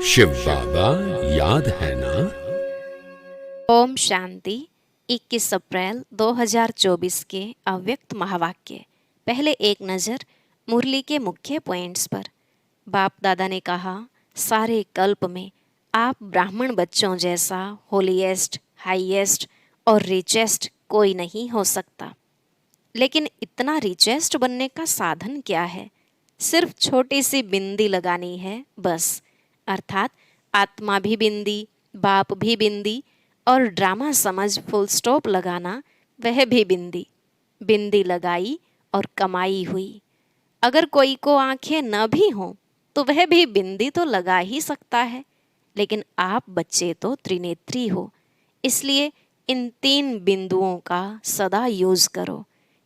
शिव बाबा याद है ना। ओम शांति। 21 अप्रैल 2024 के अव्यक्त महावाक्य। पहले एक नज़र मुरली के मुख्य पॉइंट्स पर। बाप दादा ने कहा, सारे कल्प में आप ब्राह्मण बच्चों जैसा होलीएस्ट, हाईएस्ट और रिचेस्ट कोई नहीं हो सकता। लेकिन इतना रिचेस्ट बनने का साधन क्या है? सिर्फ छोटी सी बिंदी लगानी है बस। अर्थात आत्मा भी बिंदी, बाप भी बिंदी और ड्रामा समझ फुल स्टॉप लगाना, वह भी बिंदी। बिंदी लगाई और कमाई हुई। अगर कोई को आंखें न भी हों तो वह भी बिंदी तो लगा ही सकता है। लेकिन आप बच्चे तो त्रिनेत्री हो, इसलिए इन 3 बिंदुओं का सदा यूज करो।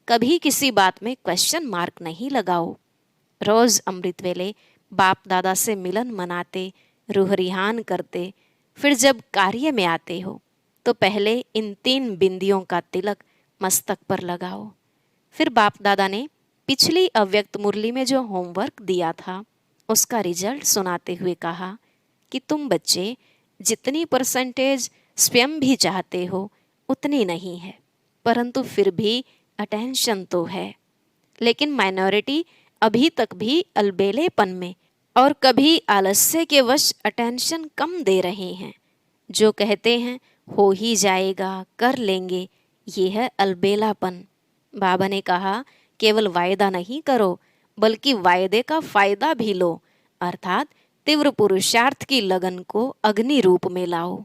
कभी किसी बात में क्वेश्चन मार्क नहीं लगाओ। रोज अमृत वेले बाप दादा से मिलन मनाते, रूह रिहान करते, फिर जब कार्य में आते हो तो पहले इन 3 बिंदियों का तिलक मस्तक पर लगाओ। फिर बाप दादा ने पिछली अव्यक्त मुरली में जो होमवर्क दिया था उसका रिजल्ट सुनाते हुए कहा कि तुम बच्चे जितनी परसेंटेज स्वयं भी चाहते हो उतनी नहीं है, परंतु फिर भी अटेंशन तो है। लेकिन माइनॉरिटी अभी तक भी अलबेलेपन में और कभी आलस्य के वश अटेंशन कम दे रहे हैं। जो कहते हैं हो ही जाएगा, कर लेंगे, ये है अलबेलापन। बाबा ने कहा, केवल वायदा नहीं करो बल्कि वायदे का फायदा भी लो, अर्थात तीव्र पुरुषार्थ की लगन को अग्नि रूप में लाओ।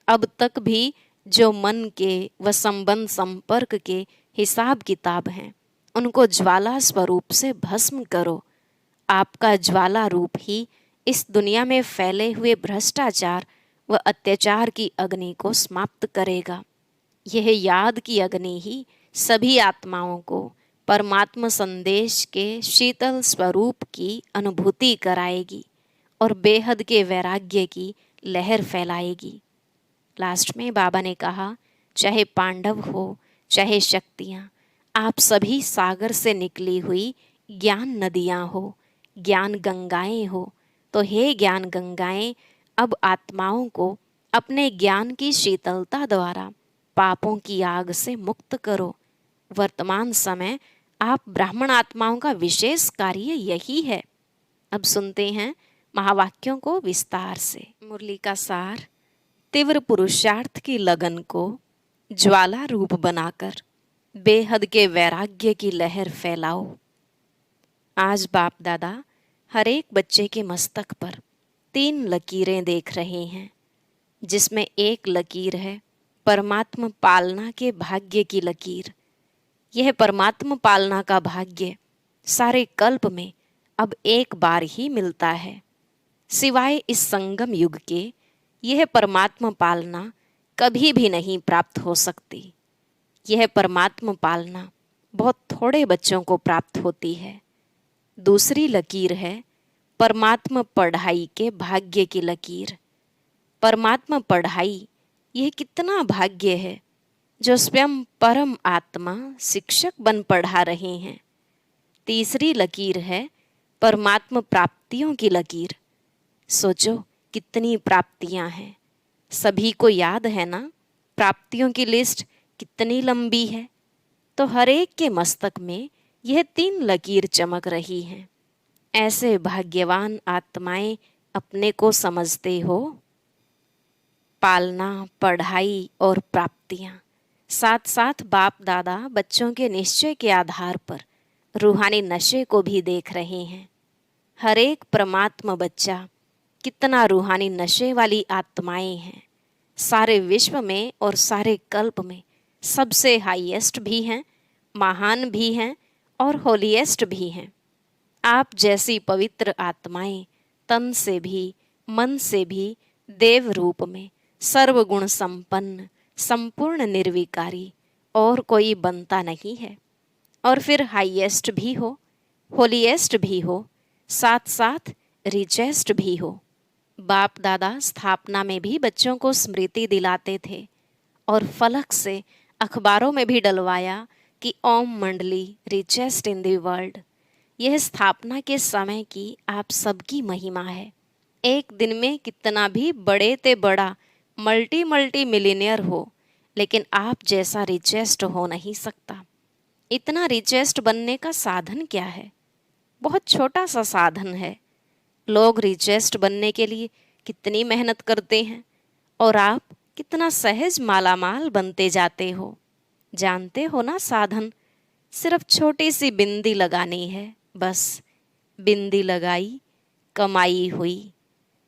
अब तक भी जो मन के व संबंध संपर्क के हिसाब किताब हैं उनको ज्वाला स्वरूप से भस्म करो। आपका ज्वाला रूप ही इस दुनिया में फैले हुए भ्रष्टाचार व अत्याचार की अग्नि को समाप्त करेगा। यह याद की अग्नि ही सभी आत्माओं को परमात्मा संदेश के शीतल स्वरूप की अनुभूति कराएगी और बेहद के वैराग्य की लहर फैलाएगी। लास्ट में बाबा ने कहा, चाहे पांडव हो चाहे शक्तियाँ, आप सभी सागर से निकली हुई ज्ञान नदियाँ हो, ज्ञान गंगाएं हो। तो हे ज्ञान गंगाएं, अब आत्माओं को अपने ज्ञान की शीतलता द्वारा पापों की आग से मुक्त करो। वर्तमान समय आप ब्राह्मण आत्माओं का विशेष कार्य यही है। अब सुनते हैं महावाक्यों को विस्तार से। मुरली का सार, तीव्र पुरुषार्थ की लगन को ज्वाला रूप बनाकर बेहद के वैराग्य की लहर फैलाओ। आज बाप दादा हर एक बच्चे के मस्तक पर 3 लकीरें देख रहे हैं, जिसमें एक लकीर है परमात्मा पालना के भाग्य की लकीर। यह परमात्मा पालना का भाग्य सारे कल्प में अब एक बार ही मिलता है। सिवाय इस संगम युग के यह परमात्मा पालना कभी भी नहीं प्राप्त हो सकती। यह परमात्मा पालना बहुत थोड़े बच्चों को प्राप्त होती है। दूसरी लकीर है परमात्मा पढ़ाई के भाग्य की लकीर। परमात्मा पढ़ाई, यह कितना भाग्य है जो स्वयं परम आत्मा शिक्षक बन पढ़ा रहे हैं। तीसरी लकीर है परमात्मा प्राप्तियों की लकीर। सोचो कितनी प्राप्तियां हैं, सभी को याद है ना? प्राप्तियों की लिस्ट कितनी लंबी है। तो हर एक के मस्तक में यह 3 लकीर चमक रही हैं। ऐसे भाग्यवान आत्माएं अपने को समझते हो? पालना, पढ़ाई और प्राप्तियां, साथ साथ बाप दादा बच्चों के निश्चय के आधार पर रूहानी नशे को भी देख रहे हैं। हर एक परमात्मा बच्चा कितना रूहानी नशे वाली आत्माएं हैं। सारे विश्व में और सारे कल्प में सबसे हाईएस्ट भी हैं, महान भी हैं और होलीएस्ट भी हैं। आप जैसी पवित्र आत्माएं तन से भी मन से भी देव रूप में सर्वगुण संपन्न, संपूर्ण निर्विकारी और कोई बनता नहीं है। और फिर हाईएस्ट भी हो, होलीएस्ट भी हो, साथ साथ रिचेस्ट भी हो। बाप दादा स्थापना में भी बच्चों को स्मृति दिलाते थे और फलक से अखबारों में भी डलवाया कि ओम मंडली रिचेस्ट इन द वर्ल्ड। यह स्थापना के समय की आप सबकी महिमा है। एक दिन में कितना भी बड़े ते बड़ा मल्टी मिलीनियर हो, लेकिन आप जैसा रिचेस्ट हो नहीं सकता। इतना रिचेस्ट बनने का साधन क्या है? बहुत छोटा सा साधन है। लोग रिचेस्ट बनने के लिए कितनी मेहनत करते हैं और आप कितना सहज मालामाल बनते जाते हो। जानते हो ना साधन? सिर्फ छोटी सी बिंदी लगानी है, बस। बिंदी लगाई, कमाई हुई।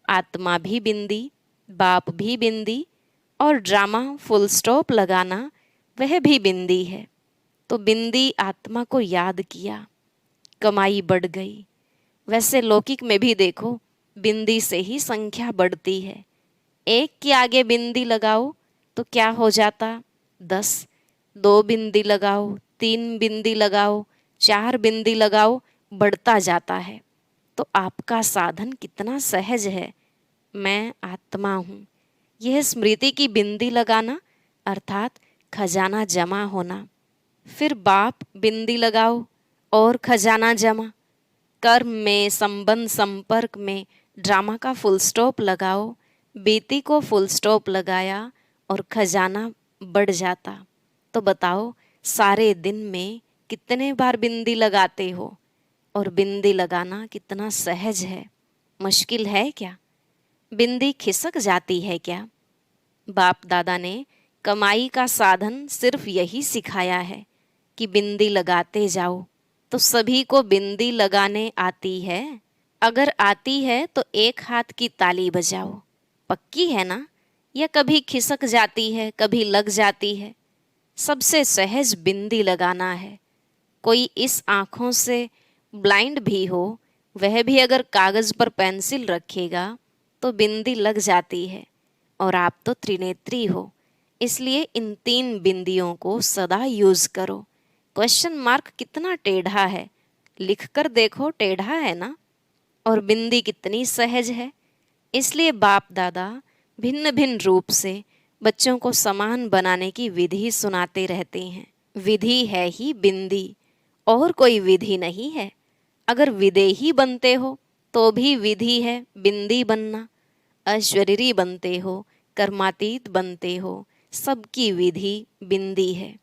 आत्मा भी बिंदी, बाप भी बिंदी, और ड्रामा फुल स्टॉप लगाना वह भी बिंदी है। तो बिंदी आत्मा को याद किया, कमाई बढ़ गई। वैसे लौकिक में भी देखो, बिंदी से ही संख्या बढ़ती है। एक के आगे बिंदी लगाओ तो क्या हो जाता? 10। 2 बिंदी लगाओ, 3 बिंदी लगाओ, 4 बिंदी लगाओ, बढ़ता जाता है। तो आपका साधन कितना सहज है। मैं आत्मा हूँ, यह स्मृति की बिंदी लगाना, अर्थात खजाना जमा होना। फिर बाप बिंदी लगाओ और खजाना जमा। कर्म में, संबंध संपर्क में ड्रामा का फुल स्टॉप लगाओ। बीती को फुल स्टॉप लगाया और खजाना बढ़ जाता। तो बताओ, सारे दिन में कितने बार बिंदी लगाते हो? और बिंदी लगाना कितना सहज है। मुश्किल है क्या? बिंदी खिसक जाती है क्या? बाप दादा ने कमाई का साधन सिर्फ यही सिखाया है कि बिंदी लगाते जाओ। तो सभी को बिंदी लगाने आती है? अगर आती है तो एक हाथ की ताली बजाओ। पक्की है ना? या कभी खिसक जाती है, कभी लग जाती है? सबसे सहज बिंदी लगाना है। कोई इस आँखों से ब्लाइंड भी हो, वह भी अगर कागज पर पेंसिल रखेगा तो बिंदी लग जाती है। और आप तो त्रिनेत्री हो, इसलिए इन 3 बिंदियों को सदा यूज करो। क्वेश्चन मार्क कितना टेढ़ा है, लिख कर देखो, टेढ़ा है ना? और बिंदी कितनी सहज है। इसलिए बाप दादा भिन्न भिन्न रूप से बच्चों को समान बनाने की विधि सुनाते रहते हैं। विधि है ही बिंदी, और कोई विधि नहीं है। अगर विदेही बनते हो तो भी विधि है बिंदी बनना। अशरीरी बनते हो, कर्मातीत बनते हो, सबकी विधि बिंदी है।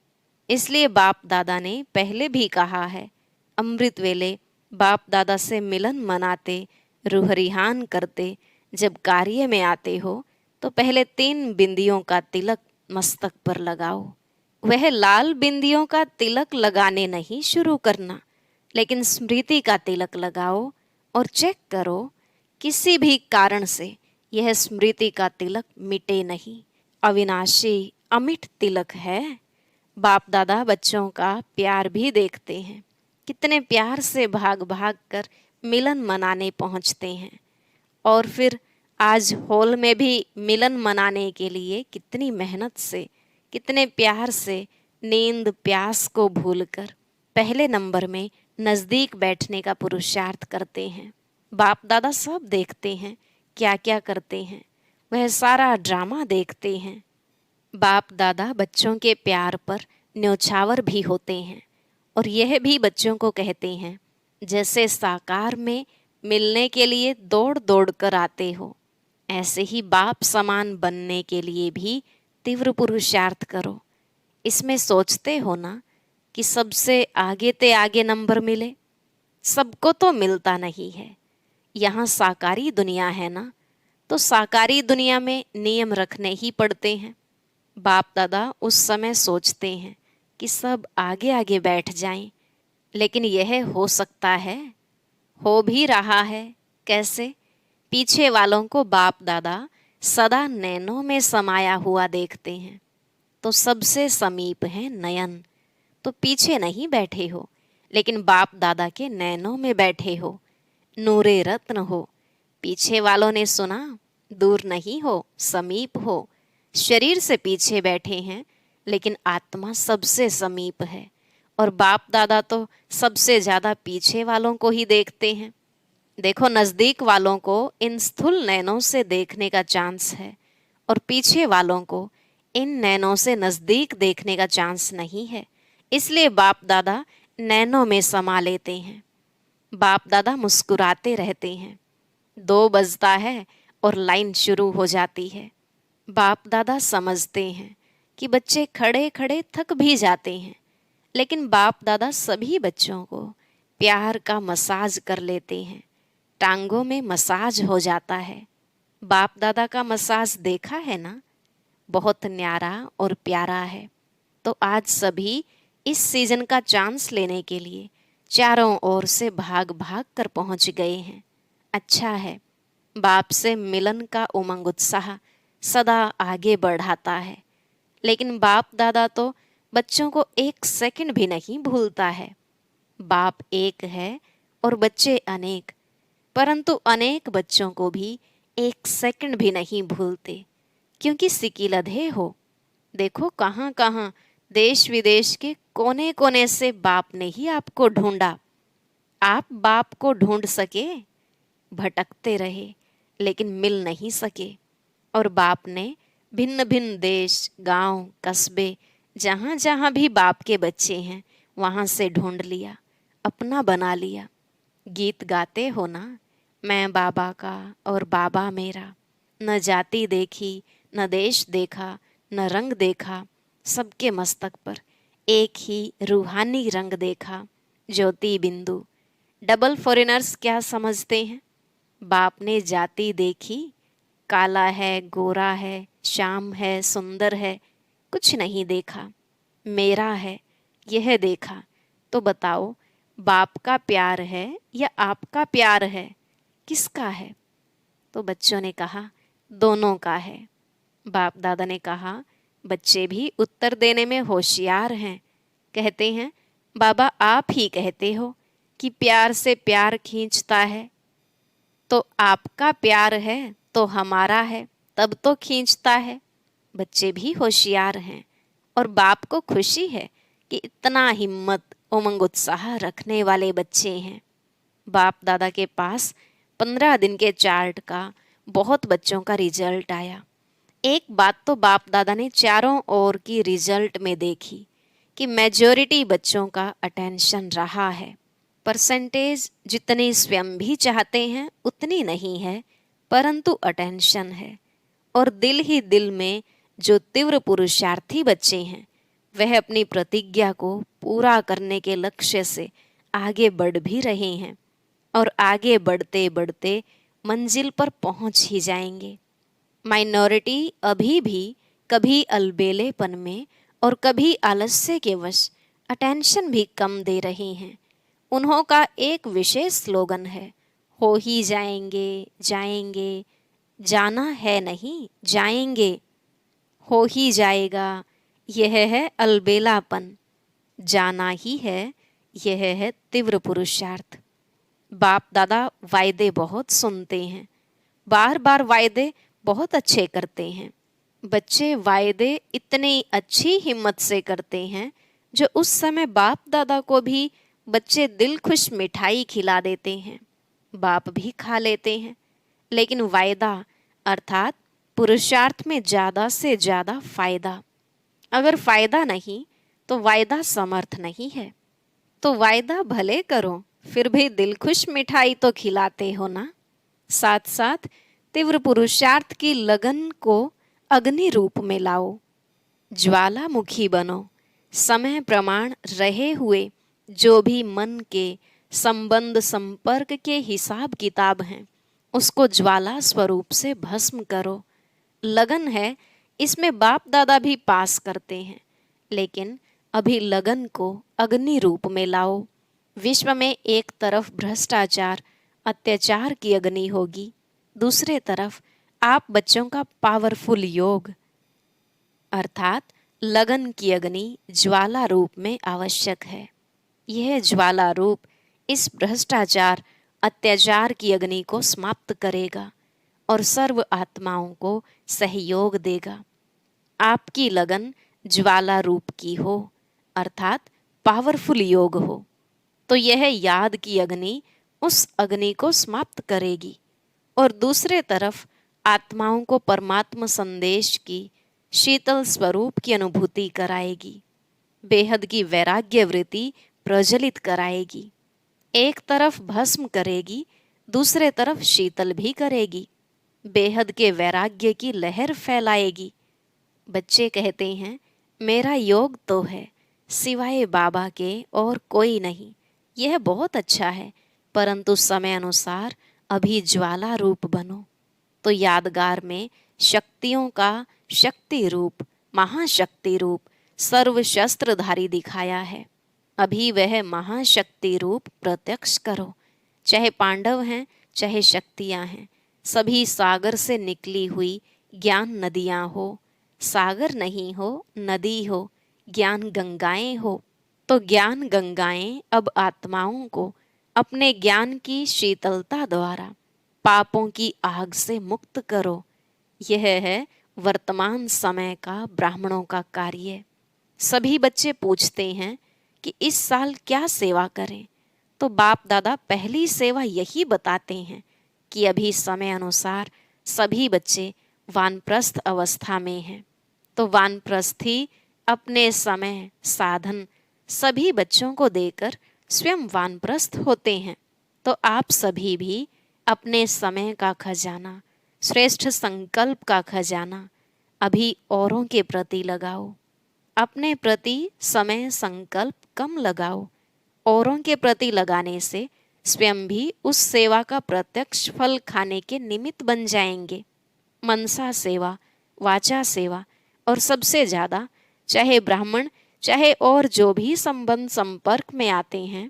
इसलिए बाप दादा ने पहले भी कहा है, अमृत वेले बाप दादा से मिलन मनाते, रूह रिहान करते, जब कार्य में आते हो तो पहले 3 बिंदियों का तिलक मस्तक पर लगाओ। वह लाल बिंदियों का तिलक लगाने नहीं शुरू करना, लेकिन स्मृति का तिलक लगाओ और चेक करो किसी भी कारण से यह स्मृति का तिलक मिटे नहीं। अविनाशी अमिट तिलक है। बाप दादा बच्चों का प्यार भी देखते हैं, कितने प्यार से भाग भाग कर मिलन मनाने पहुंचते हैं। और फिर आज हॉल में भी मिलन मनाने के लिए कितनी मेहनत से, कितने प्यार से, नींद प्यास को भूलकर पहले नंबर में नज़दीक बैठने का पुरुषार्थ करते हैं। बाप दादा सब देखते हैं, क्या क्या करते हैं, वह सारा ड्रामा देखते हैं। बाप दादा बच्चों के प्यार पर न्योछावर भी होते हैं और यह भी बच्चों को कहते हैं, जैसे साकार में मिलने के लिए दौड़ दौड़ कर आते हो, ऐसे ही बाप समान बनने के लिए भी तीव्र पुरुषार्थ करो। इसमें सोचते हो ना कि सबसे आगे ते आगे नंबर मिले? सबको तो मिलता नहीं है। यहाँ साकारी दुनिया है ना, तो साकारी दुनिया में नियम रखने ही पड़ते हैं। बाप दादा उस समय सोचते हैं कि सब आगे आगे बैठ जाएं, लेकिन यह हो सकता है? हो भी रहा है। कैसे? पीछे वालों को बाप दादा सदा नैनों में समाया हुआ देखते हैं, तो सबसे समीप है नयन। तो पीछे नहीं बैठे हो, लेकिन बाप दादा के नैनों में बैठे हो, नूरे रत्न हो। पीछे वालों ने सुना, दूर नहीं हो, समीप हो। शरीर से पीछे बैठे हैं, लेकिन आत्मा सबसे समीप है। और बाप दादा तो सबसे ज्यादा पीछे वालों को ही देखते हैं। देखो, नजदीक वालों को इन स्थूल नैनों से देखने का चांस है, और पीछे वालों को इन नैनों से नजदीक देखने का चांस नहीं है। इसलिए बाप दादा नैनों में समा लेते हैं। बाप दादा मुस्कुराते रहते हैं। 2 बजता है और लाइन शुरू हो जाती है। बाप दादा समझते हैं कि बच्चे खड़े खड़े थक भी जाते हैं, लेकिन बाप दादा सभी बच्चों को प्यार का मसाज कर लेते हैं। टांगों में मसाज हो जाता है। बाप दादा का मसाज देखा है ना, बहुत न्यारा और प्यारा है। तो आज सभी इस सीजन का चांस लेने के लिए चारों ओर से भाग भाग कर पहुंच गए हैं। अच्छा है, बाप से मिलन का उमंग उत्साह सदा आगे बढ़ाता है। लेकिन बाप दादा तो बच्चों को एक सेकंड भी नहीं भूलता है। बाप एक है और बच्चे अनेक, परंतु अनेक बच्चों को भी एक सेकंड भी नहीं भूलते, क्योंकि सिकीलधे हो। देखो कहाँ कहाँ देश विदेश के कोने कोने से बाप ने ही आपको ढूंढा। आप बाप को ढूंढ सके? भटकते रहे लेकिन मिल नहीं सके। और बाप ने भिन्न भिन्न देश, गांव, कस्बे, जहाँ जहाँ भी बाप के बच्चे हैं वहाँ से ढूंढ लिया, अपना बना लिया। गीत गाते हो ना, मैं बाबा का और बाबा मेरा। न जाति देखी, न देश देखा, न रंग देखा, सबके मस्तक पर एक ही रूहानी रंग देखा, ज्योति बिंदु। डबल फॉरेनर्स क्या समझते हैं? बाप ने जाति देखी, काला है, गोरा है, श्याम है, सुंदर है, कुछ नहीं देखा। मेरा है यह देखा। तो बताओ, बाप का प्यार है या आपका प्यार है? किसका है? तो बच्चों ने कहा दोनों का है। बाप दादा ने कहा बच्चे भी उत्तर देने में होशियार हैं। कहते हैं बाबा आप ही कहते हो कि प्यार से प्यार खींचता है, तो आपका प्यार है तो हमारा है, तब तो खींचता है। बच्चे भी होशियार हैं और बाप को खुशी है कि इतना हिम्मत, उमंग, उत्साह रखने वाले बच्चे हैं। बाप दादा के पास 15 दिन के चार्ट का बहुत बच्चों का रिजल्ट आया। एक बात तो बाप दादा ने चारों ओर की रिजल्ट में देखी कि मेजॉरिटी बच्चों का अटेंशन रहा है। परसेंटेज जितनी स्वयं भी चाहते हैं उतनी नहीं है, परंतु अटेंशन है। और दिल ही दिल में जो तीव्र पुरुषार्थी बच्चे हैं वह अपनी प्रतिज्ञा को पूरा करने के लक्ष्य से आगे बढ़ भी रहे हैं और आगे बढ़ते बढ़ते मंजिल पर पहुंच ही जाएंगे। माइनॉरिटी अभी भी कभी अलबेलेपन में और कभी आलस्य के वश अटेंशन भी कम दे रहे हैं। उन्हों का एक विशेष स्लोगन है, हो ही जाएंगे, जाएंगे, जाना है नहीं जाएंगे, हो ही जाएगा, यह है अलबेलापन, जाना ही है, यह है तीव्र पुरुषार्थ। बाप दादा वायदे बहुत सुनते हैं, बार बार वायदे बहुत अच्छे करते हैं। बच्चे वायदे इतनी अच्छी हिम्मत से करते हैं जो उस समय बाप दादा को भी बच्चे दिल खुश मिठाई खिला देते हैं, बाप भी खा लेते हैं। लेकिन वायदा अर्थात पुरुषार्थ में ज़्यादा से ज़्यादा फायदा। अगर फायदा नहीं तो वायदा समर्थ नहीं है। तो वायदा भले करो, फिर भी दिल खुश मिठाई तो खिलाते हो ना। साथ साथ तीव्र पुरुषार्थ की लगन को अग्नि रूप में लाओ, ज्वालामुखी बनो। समय प्रमाण रहे हुए जो भी मन के संबंध संपर्क के हिसाब किताब हैं उसको ज्वाला स्वरूप से भस्म करो। लगन है, इसमें बाप दादा भी पास करते हैं, लेकिन अभी लगन को अग्नि रूप में लाओ। विश्व में एक तरफ भ्रष्टाचार, अत्याचार की अग्नि होगी, दूसरे तरफ आप बच्चों का पावरफुल योग अर्थात लगन की अग्नि ज्वाला रूप में आवश्यक है। यह ज्वाला रूप इस भ्रष्टाचार, अत्याचार की अग्नि को समाप्त करेगा और सर्व आत्माओं को सहयोग देगा। आपकी लगन ज्वाला रूप की हो अर्थात पावरफुल योग हो, तो यह याद की अग्नि उस अग्नि को समाप्त करेगी और दूसरे तरफ आत्माओं को परमात्मा संदेश की शीतल स्वरूप की अनुभूति कराएगी, बेहद की वैराग्य वृत्ति प्रज्वलित कराएगी। एक तरफ भस्म करेगी, दूसरे तरफ शीतल भी करेगी, बेहद के वैराग्य की लहर फैलाएगी। बच्चे कहते हैं, मेरा योग तो है, सिवाय बाबा के और कोई नहीं। यह बहुत अच्छा है, परंतु समय अनुसार अभी ज्वाला रूप बनो। तो यादगार में शक्तियों का शक्ति रूप, महाशक्ति रूप, सर्वशस्त्रधारी दिखाया है। अभी वह महाशक्ति रूप प्रत्यक्ष करो। चाहे पांडव हैं, चाहे शक्तियां हैं, सभी सागर से निकली हुई ज्ञान नदियां हो। सागर नहीं हो, नदी हो, ज्ञान गंगाएं हो। तो ज्ञान गंगाएं अब आत्माओं को अपने ज्ञान की शीतलता द्वारा पापों की आग से मुक्त करो। यह है वर्तमान समय का ब्राह्मणों का कार्य। सभी बच्चे पूछते हैं कि इस साल क्या सेवा करें, तो बाप दादा पहली सेवा यही बताते हैं कि अभी समय अनुसार सभी बच्चे वानप्रस्थ अवस्था में हैं। तो वानप्रस्थी अपने समय, साधन सभी बच्चों को देकर स्वयं वानप्रस्थ होते हैं। तो आप सभी भी अपने समय का खजाना, श्रेष्ठ संकल्प का खजाना अभी औरों के प्रति लगाओ। अपने प्रति समय संकल्प कम लगाओ। औरों के प्रति लगाने से स्वयं भी उस सेवा का प्रत्यक्ष फल खाने के निमित्त बन जाएंगे। मनसा सेवा, वाचा सेवा और सबसे ज़्यादा चाहे ब्राह्मण चाहे और जो भी संबंध संपर्क में आते हैं,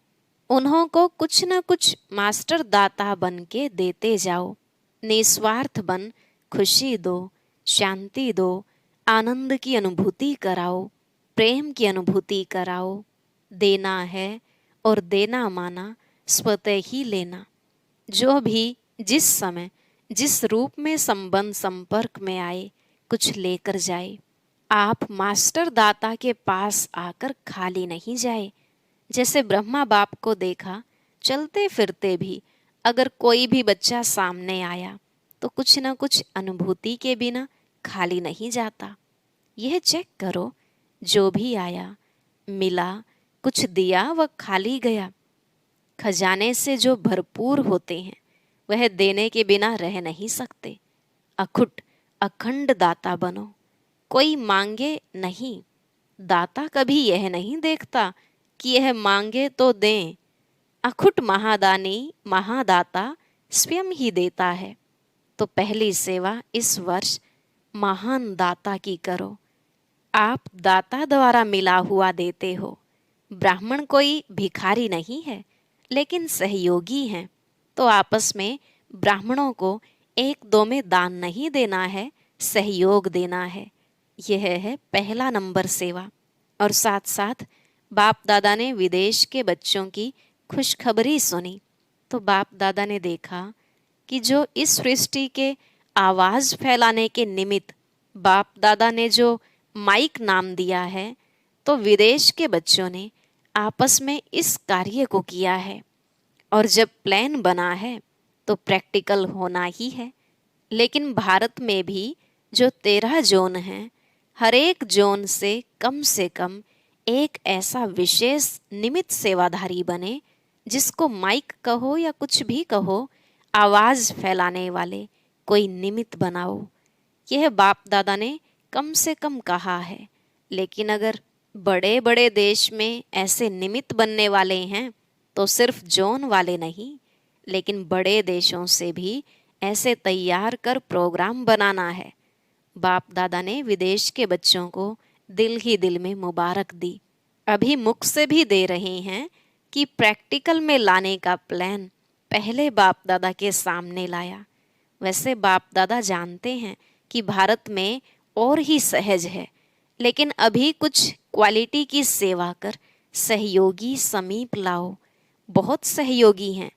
उन्हों को कुछ न कुछ मास्टर दाता बन के देते जाओ। निस्वार्थ बन खुशी दो, शांति दो, आनंद की अनुभूति कराओ, प्रेम की अनुभूति कराओ। देना है और देना माना स्वतः ही लेना। जो भी जिस समय जिस रूप में संबंध संपर्क में आए, कुछ लेकर जाए। आप मास्टर दाता के पास आकर खाली नहीं जाए। जैसे ब्रह्मा बाप को देखा, चलते फिरते भी अगर कोई भी बच्चा सामने आया तो कुछ न कुछ अनुभूति के बिना खाली नहीं जाता। यह चेक करो, जो भी आया, मिला, कुछ दिया व खाली गया। खजाने से जो भरपूर होते हैं वह देने के बिना रह नहीं सकते। अखुट अखंड दाता बनो। कोई मांगे नहीं। दाता कभी यह नहीं देखता कि यह मांगे तो दें। अखुट महादानी महादाता स्वयं ही देता है। तो पहली सेवा इस वर्ष महान दाता की करो। आप दाता द्वारा मिला हुआ देते हो। ब्राह्मण कोई भिखारी नहीं है, लेकिन सहयोगी हैं। तो आपस में ब्राह्मणों को एक दो में दान नहीं देना है, सहयोग देना है। यह है पहला नंबर सेवा। और साथ साथ बाप दादा ने विदेश के बच्चों की खुशखबरी सुनी। तो बाप दादा ने देखा कि जो इस सृष्टि के आवाज़ फैलाने के निमित्त बाप दादा ने जो माइक नाम दिया है, तो विदेश के बच्चों ने आपस में इस कार्य को किया है। और जब प्लान बना है तो प्रैक्टिकल होना ही है। लेकिन भारत में भी जो 13 जोन हैं, हर एक जोन से कम एक ऐसा विशेष निमित्त सेवाधारी बने, जिसको माइक कहो या कुछ भी कहो, आवाज़ फैलाने वाले कोई निमित्त बनाओ। यह बाप दादा ने कम से कम कहा है। लेकिन अगर बड़े बड़े देश में ऐसे निमित्त बनने वाले हैं, तो सिर्फ जोन वाले नहीं, लेकिन बड़े देशों से भी ऐसे तैयार कर प्रोग्राम बनाना है। बाप दादा ने विदेश के बच्चों को दिल ही दिल में मुबारक दी। अभी मुख से भी दे रहे हैं कि प्रैक्टिकल में लाने का प्लान पहले बाप दादा के सामने लाया। वैसे बाप दादा जानते हैं कि भारत में और ही सहज है, लेकिन अभी कुछ क्वालिटी की सेवा कर सहयोगी समीप लाओ। बहुत सहयोगी हैं,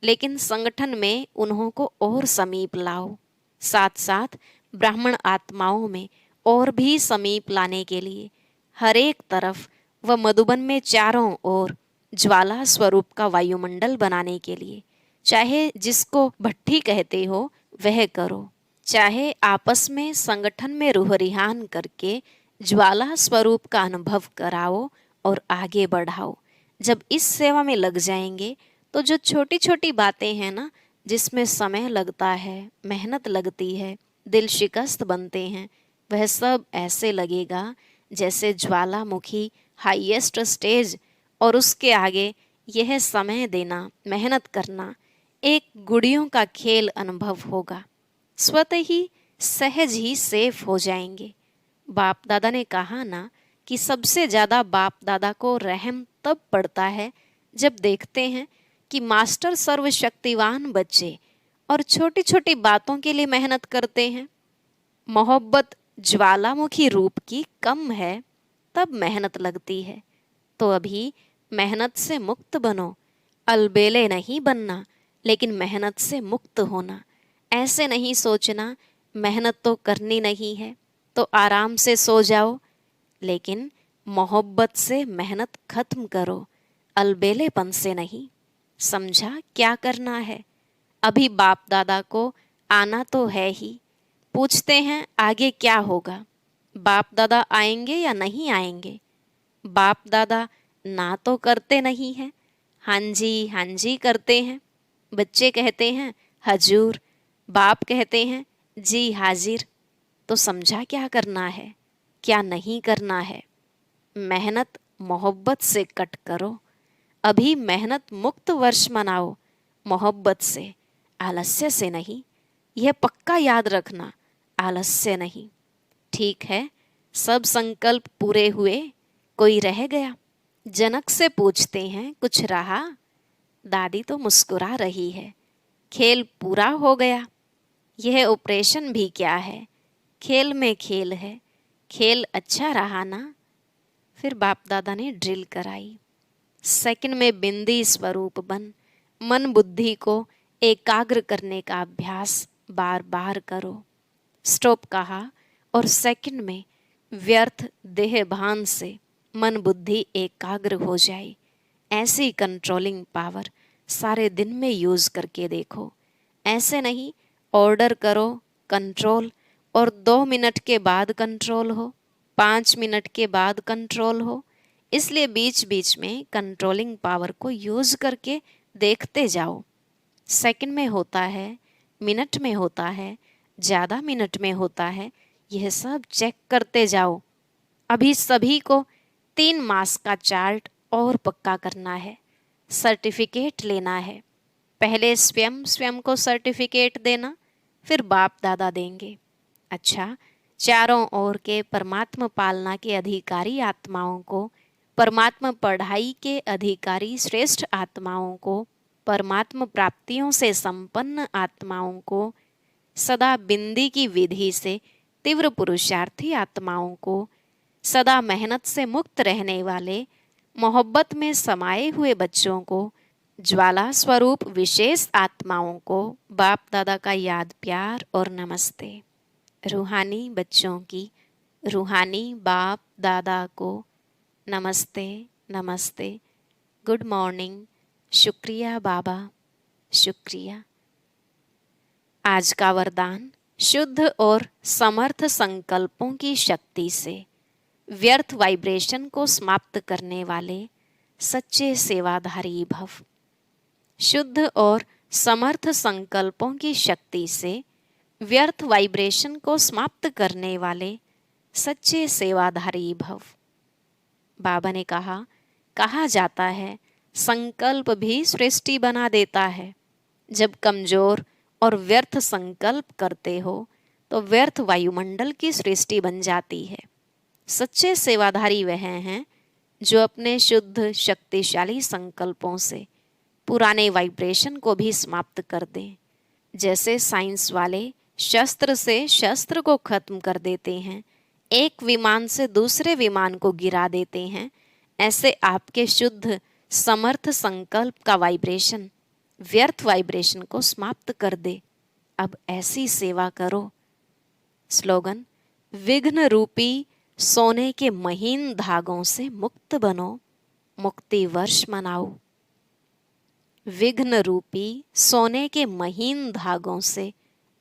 लेकिन संगठन में उन्हों को और समीप लाओ। साथ साथ ब्राह्मण आत्माओं में और भी समीप लाने के लिए हर एक तरफ व मधुबन में चारों ओर ज्वाला स्वरूप का वायुमंडल बनाने के लिए, चाहे जिसको भट्ठी कहते हो वह करो, चाहे आपस में संगठन में रूह रिहान करके ज्वाला स्वरूप का अनुभव कराओ और आगे बढ़ाओ। जब इस सेवा में लग जाएंगे तो जो छोटी छोटी बातें हैं ना, जिसमें समय लगता है, मेहनत लगती है, दिल शिकस्त बनते हैं, वह सब ऐसे लगेगा जैसे ज्वालामुखी हाईएस्ट स्टेज और उसके आगे यह समय देना, मेहनत करना एक गुड़ियों का खेल अनुभव होगा। स्वतः ही सहज ही सेफ हो जाएंगे। बाप दादा ने कहा ना कि सबसे ज्यादा बाप दादा को रहम तब पड़ता है जब देखते हैं कि मास्टर सर्वशक्तिवान बच्चे और छोटी छोटी बातों के लिए मेहनत करते हैं। मोहब्बत ज्वालामुखी रूप की कम है, तब मेहनत लगती है। तो अभी मेहनत से मुक्त बनो, अलबेले नहीं बनना, लेकिन मेहनत से मुक्त होना। ऐसे नहीं सोचना मेहनत तो करनी नहीं है तो आराम से सो जाओ, लेकिन मोहब्बत से मेहनत खत्म करो, अलबेलेपन से नहीं। समझा क्या करना है? अभी बाप दादा को आना तो है ही। पूछते हैं आगे क्या होगा? बाप दादा आएंगे या नहीं आएंगे? बाप दादा ना तो करते नहीं हैं, हाँ जी करते हैं। बच्चे कहते हैं हजूर, बाप कहते हैं जी हाजिर। तो समझा क्या करना है, क्या नहीं करना है? मेहनत मोहब्बत से कट करो। अभी मेहनत मुक्त वर्ष मनाओ, मोहब्बत से, आलस्य से नहीं। यह पक्का याद रखना, आलस्य नहीं। ठीक है, सब संकल्प पूरे हुए, कोई रह गया? जनक से पूछते हैं कुछ रहा? दादी तो मुस्कुरा रही है। खेल पूरा हो गया। यह ऑपरेशन भी क्या है, खेल में खेल है। खेल अच्छा रहा ना? फिर बाप दादा ने ड्रिल कराई। सेकंड में बिंदी स्वरूप बन मन बुद्धि को एकाग्र करने का अभ्यास बार बार करो। स्टॉप कहा और सेकंड में व्यर्थ देह भान से मन बुद्धि एकाग्र हो जाए। ऐसी कंट्रोलिंग पावर सारे दिन में यूज करके देखो। ऐसे नहीं ऑर्डर करो कंट्रोल और 2 मिनट के बाद कंट्रोल हो, 5 मिनट के बाद कंट्रोल हो। इसलिए बीच बीच में कंट्रोलिंग पावर को यूज करके देखते जाओ। सेकंड में होता है, मिनट में होता है, ज़्यादा मिनट में होता है, यह सब चेक करते जाओ। अभी सभी को 3 मास का चार्ट और पक्का करना है, सर्टिफिकेट लेना है। पहले स्वयं को सर्टिफिकेट देना, फिर बाप दादा देंगे। अच्छा, चारों ओर के परमात्मा पालना के अधिकारी आत्माओं को, परमात्मा पढ़ाई के अधिकारी श्रेष्ठ आत्माओं को, परमात्मा प्राप्तियों से संपन्न आत्माओं को, सदा बिंदी की विधि से तीव्र पुरुषार्थी आत्माओं को, सदा मेहनत से मुक्त रहने वाले मोहब्बत में समाये हुए बच्चों को, ज्वाला स्वरूप विशेष आत्माओं को बाप दादा का याद प्यार और नमस्ते। रूहानी बच्चों की रूहानी बाप दादा को नमस्ते नमस्ते, गुड मॉर्निंग, शुक्रिया बाबा, शुक्रिया। आज का वरदान, शुद्ध और समर्थ संकल्पों की शक्ति से व्यर्थ वाइब्रेशन को समाप्त करने वाले सच्चे सेवाधारी भव। शुद्ध और समर्थ संकल्पों की शक्ति से व्यर्थ वाइब्रेशन को समाप्त करने वाले सच्चे सेवाधारी भव। बाबा ने कहा जाता है संकल्प भी सृष्टि बना देता है। जब कमजोर और व्यर्थ संकल्प करते हो तो व्यर्थ वायुमंडल की सृष्टि बन जाती है। सच्चे सेवाधारी वह हैं जो अपने शुद्ध शक्तिशाली संकल्पों से पुराने वाइब्रेशन को भी समाप्त कर दें। जैसे साइंस वाले शस्त्र से शस्त्र को खत्म कर देते हैं, एक विमान से दूसरे विमान को गिरा देते हैं, ऐसे आपके शुद्ध समर्थ संकल्प का वाइब्रेशन व्यर्थ वाइब्रेशन को समाप्त कर दे। अब ऐसी सेवा करो। स्लोगन, विघ्न रूपी सोने के महीन धागों से मुक्त बनो, मुक्ति वर्ष मनाओ। विघ्न रूपी सोने के महीन धागों से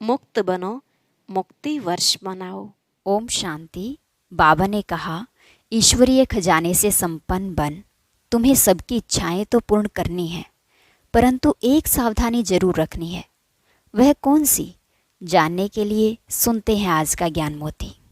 मुक्त बनो, मुक्ति वर्ष मनाओ। ओम शांति। बाबा ने कहा, ईश्वरीय खजाने से संपन्न बन। तुम्हें सबकी इच्छाएं तो पूर्ण करनी है, परंतु एक सावधानी जरूर रखनी है। वह कौन सी? जानने के लिए सुनते हैं आज का ज्ञान मोती।